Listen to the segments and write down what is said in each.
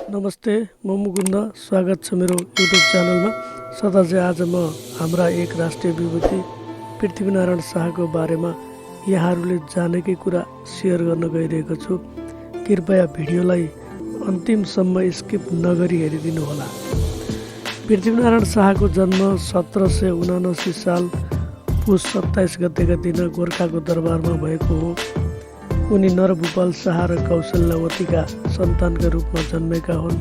नमस्ते, म मुकुन्द। स्वागत छ मेरो युट्युब च्यानलमा। सदा चाहिँ आज म हाम्रा एक राष्ट्रिय विभूति पृथ्वीनारायण शाहको बारेमा यहाँहरूले जानेकै कुरा सेयर गर्न गइरहेको छु। कृपया भिडियोलाई अन्तिमसम्म स्किप नगरी हेरिदिनुहोला। पृथ्वीनारायण शाहको जन्म 1779 साल पुस 27 गतेका दिन गोर्खाको दरबारमा भएको हो। उनी नरभूपाल शाह र कौशल्यावतीका सन्तानका रूपमा जन्मेका हुन्।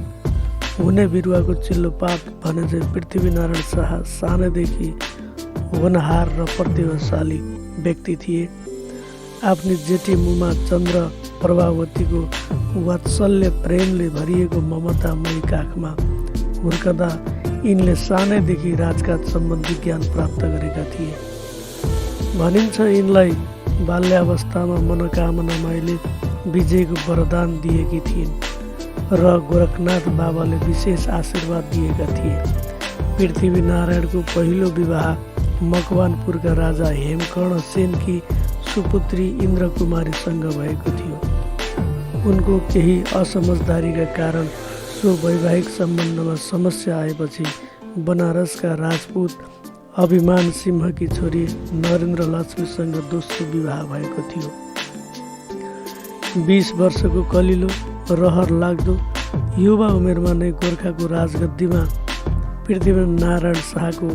हुने बिरुवाको चिल्लो पात भने चाहिँ पृथ्वीनारायण शाह सानैदेखि होनहार र प्रतिभाशाली व्यक्ति थिए। आफ्नी जेठी मुमा चन्द्र प्रभावतीको वात्सल्य प्रेमले भरिएको ममतामयी काखमा हुर्कदा यिनले सानैदेखि राजकाज सम्बन्धी ज्ञान प्राप्त गरेका थिए। भनिन्छ यिनलाई बाल्यावस्थामा मनोकामना माईले विजयको वरदान दिएकी थिइन् र गोरखनाथ बाबाले विशेष आशीर्वाद दिएका थिए। पृथ्वीनारायणको पहिलो विवाह मकवानपुरका राजा हेमकर्ण सेनकी सुपुत्री इन्द्रकुमारीसँग भएको थियो। उनको केही असमझदारीका कारण सो वैवाहिक सम्बन्धमा समस्या आएपछि बनारसका राजपूत अभिमान सिंहकी छोरी नरेन्द्र लक्ष्मीसँग दोस्रो विवाह भएको थियो। 20 वर्षको कलिलो रहर लाग्दो युवा उमेरमा नै गोर्खाको राजगद्दीमा पृथ्वीनारायण शाहको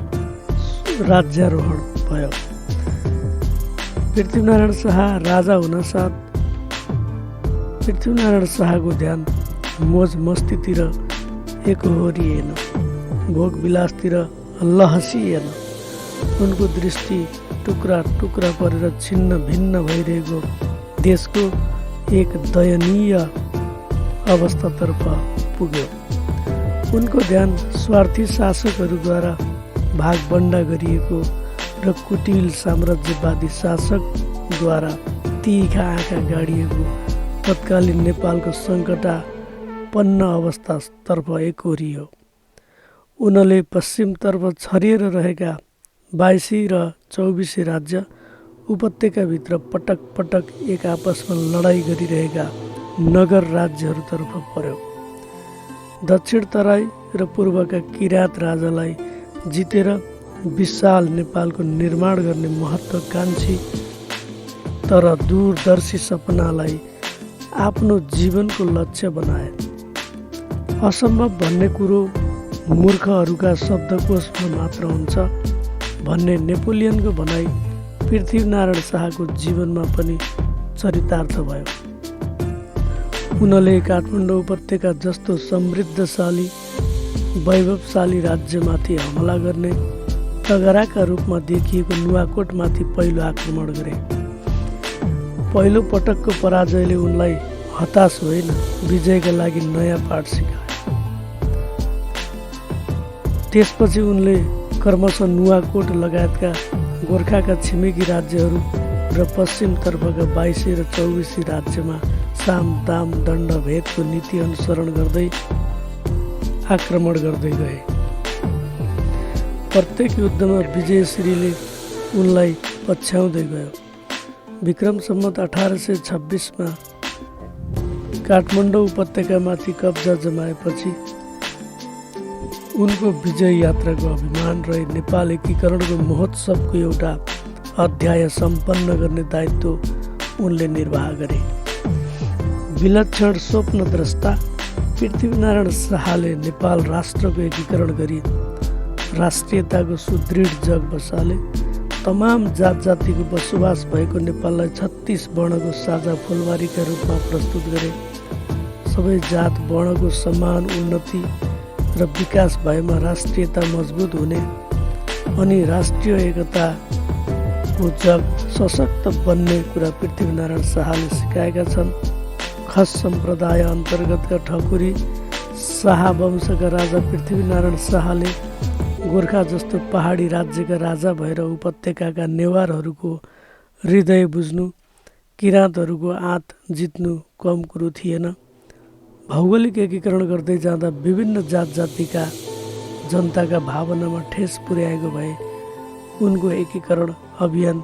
राज्यारोहण भयो। पृथ्वीनारायण शाह राजा हुनसाथ पृथ्वीनारायण शाहको ध्यान मोज मस्तीतिर एकहोरिएन, भोग विलासतिर लहसिएन। उनको दृष्टि टुक्रा टुक्रा परेर छिन्न भिन्न भइरहेको देशको एक दयनीय अवस्थातर्फ पुग्यो। उनको ध्यान स्वार्थी शासकहरूद्वारा भागबण्डा गरिएको र कुटिल साम्राज्यवादी शासकद्वारा तीखा आँखा गाडिएको तत्कालीन नेपालको सङ्कटापन्न अवस्थातर्फ एकहोरियो। उनले पश्चिमतर्फ छरिएर रहेका 22 र 24 राज्य उपत्यकाभित्र पटक पटक एक आपसमा लडाईँ गरिरहेका नगर राज्यहरूतर्फ पर्यो। दक्षिण तराई र पूर्वका किराँत राजालाई जितेर विशाल नेपालको निर्माण गर्ने महत्त्वकाङ्क्षी तर दूरदर्शी सपनालाई आफ्नो जीवनको लक्ष्य बनाए। असम्भव भन्ने कुरो मूर्खहरूका शब्दकोशमा मात्र हुन्छ भन्ने नेपोलियनको भनाइ पृथ्वीनारायण शाहको जीवनमा पनि चरितार्थ भयो। उनले काठमाडौँ उपत्यका जस्तो समृद्धशाली वैभवशाली राज्यमाथि हमला गर्ने तगराका रूपमा देखिएको नुवाकोटमाथि पहिलो आक्रमण गरे। पहिलो पटकको पराजयले उनलाई हताश होइन, विजयका लागि नयाँ पाठ सिकायो। त्यसपछि उनले क्रमशः नुवाकोट लगायतका गोर्खाका छिमेकी राज्यहरू र पश्चिमतर्फका 22 र 24 राज्यमा साम दाम दण्ड भेदको नीति अनुसरण गर्दै आक्रमण गर्दै गए। प्रत्येक युद्धमा विजयश्रीले उनलाई पछ्याउँदै गयो। विक्रम सम्वत 1826 काठमाडौँ उपत्यकामाथि कब्जा जमाएपछि उनको विजय यात्राको अभिमान रही नेपाल एकीकरणको महोत्सवको एउटा अध्याय सम्पन्न गर्ने दायित्व उनले निर्वाह गरे। विलक्षण स्वप्नद्रष्टा पृथ्वीनारायण शाहले नेपाल राष्ट्रको एकीकरण गरी राष्ट्रियताको सुदृढ जग बसाले। तमाम जात जातिको बसोबास भएको नेपाललाई 36 वर्णको साझा फुलबारीका रूपमा प्रस्तुत गरे। सबै जात वर्णको समान उन्नति र विकास भएमा राष्ट्रियता मजबुत हुने अनि राष्ट्रिय एकताको जग सशक्त बन्ने कुरा पृथ्वीनारायण शाहले सिकाएका छन्। खस सम्प्रदाय अन्तर्गतका ठकुरी शाह वंशका राजा पृथ्वीनारायण शाहले गोर्खा जस्तो पहाडी राज्यका राजा भएर उपत्यकाका नेवारहरूको हृदय बुझ्नु, किराँतहरूको आँत जित्नु कम कुरो थिएन। भौगोलिक एकीकरण गर्दै जाँदा विभिन्न जात जातिका जनताका भावनामा ठेस पुर्याएको भए उनको एकीकरण अभियान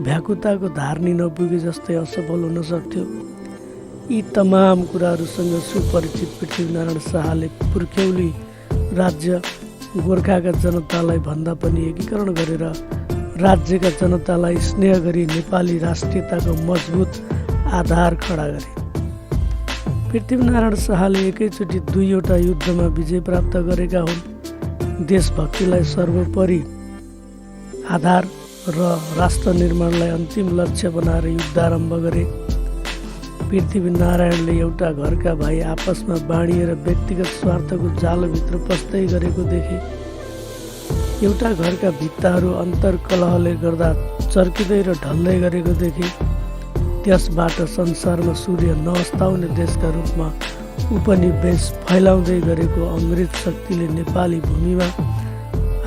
भ्याकुताको धारनी नपुगे जस्तै असफल हुन सक्थ्यो। यी तमाम कुराहरूसँग सुपरिचित पृथ्वीनारायण शाहले पुर्ख्यौली राज्य गोर्खाका जनतालाई भन्दा पनि एकीकरण गरेर राज्यका जनतालाई स्नेह गरी नेपाली राष्ट्रियताको मजबुत आधार खडा गरे। पृथ्वीनारायण शाहले एकैचोटि 2वटा युद्धमा विजय प्राप्त गरेका हुन्। देशभक्तिलाई सर्वोपरि आधार र राष्ट्र निर्माणलाई अन्तिम लक्ष्य बनाएर युद्ध आरम्भ गरे। पृथ्वीनारायणले एउटा घरका भाइ आपसमा बाँडिएर व्यक्तिगत स्वार्थको जालभित्र पस्दै गरेको देखे। एउटा घरका भित्ताहरू अन्तर्कलहले गर्दा चर्किँदै र ढल्दै गरेको देखे। त्यसबाट संसारमा सूर्य नअस्ताउने देशका रूपमा उपनिवेश फैलाउँदै गरेको अङ्ग्रेज शक्तिले नेपाली भूमिमा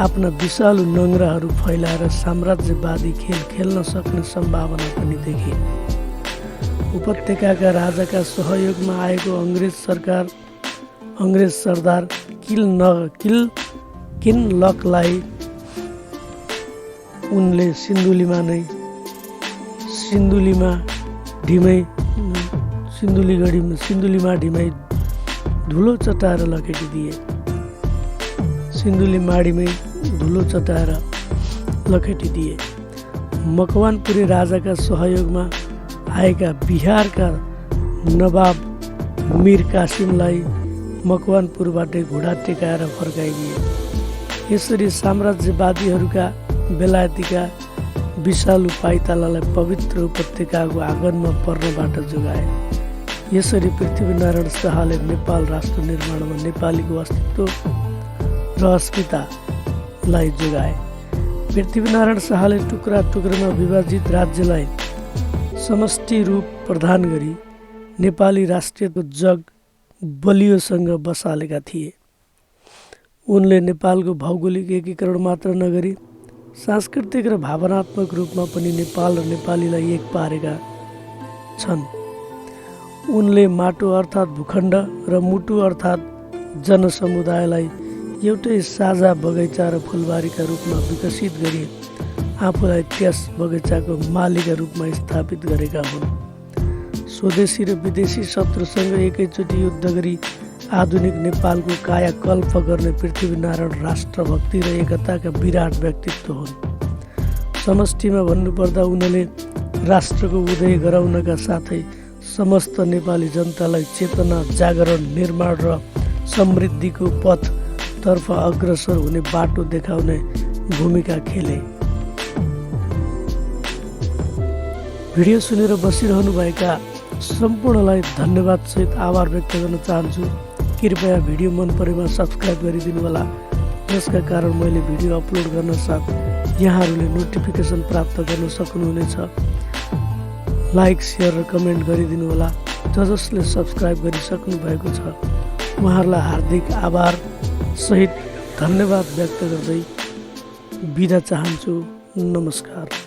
आफ्ना विशालु नङ्ग्राहरू फैलाएर साम्राज्यवादी खेल खेल्न सक्ने सम्भावना पनि देखे। उपत्यकाका राजाका सहयोगमा आएको अङ्ग्रेज सरदार किनलकलाई उनले सिन्धुलीमा ढिमै धुलो चटाएर मकवानपुरी राजाका सहयोगमा आएका बिहारका नवाब मीर कासिमलाई मकवानपुरबाटै घोडा टेकाएर फर्काइदिए। यसरी साम्राज्यवादीहरूका बेलायतीका विशालु पाइतालालाई पवित्र उपत्यकाको आँगनमा पर्नबाट जोगाए। यसरी पृथ्वीनारायण शाहले नेपाल राष्ट्र निर्माणमा नेपालीको अस्तित्व र अस्मितालाई जोगाए। पृथ्वीनारायण शाहले टुक्रा टुक्रामा विभाजित राज्यलाई समष्टि रूप प्रदान गरी नेपाली राष्ट्रियताको जग बलियोसँग बसालेका थिए। उनले नेपालको भौगोलिक एकीकरण मात्र नगरी सांस्कृतिक र भावनात्मक रूपमा पनि नेपाल र नेपालीलाई एक पारेका छन्। उनले माटो अर्थात् भूखण्ड र मुटु अर्थात् जनसमुदायलाई एउटै साझा बगैँचा र फुलबारीका रूपमा विकसित गरी आफूलाई त्यस बगैँचाको मालिकका रूपमा स्थापित गरेका हुन्। स्वदेशी र विदेशी शत्रुसँग एकैचोटि युद्ध गरी आधुनिक नेपालको कायाकल्प गर्ने पृथ्वीनारायण राष्ट्रभक्ति र एकताका विराट व्यक्तित्व हुन्। समष्टिमा भन्नुपर्दा उनले राष्ट्रको उदय गराउनका साथै समस्त नेपाली जनतालाई चेतना जागरण निर्माण र समृद्धिको पथतर्फ अग्रसर हुने बाटो देखाउने भूमिका खेले। भिडियो सुनेर बसिरहनुभएका सम्पूर्णलाई धन्यवाद सहित आभार व्यक्त गर्न चाहन्छु। कृपया भिडियो मन परेमा सब्सक्राइब गरिदिनु होला, जसका कारण मैले भिडियो अपलोड गर्न साथ यहाँहरूले नोटिफिकेसन प्राप्त गर्न सक्नुहुनेछ। लाइक शेयर र कमेन्ट गरिदिनु होला। जसले सब्सक्राइब गरिसक्नु भएको छ उहाँहरूलाई हार्दिक आभार सहित धन्यवाद व्यक्त गर्दै बिदा चाहन्छु। नमस्कार।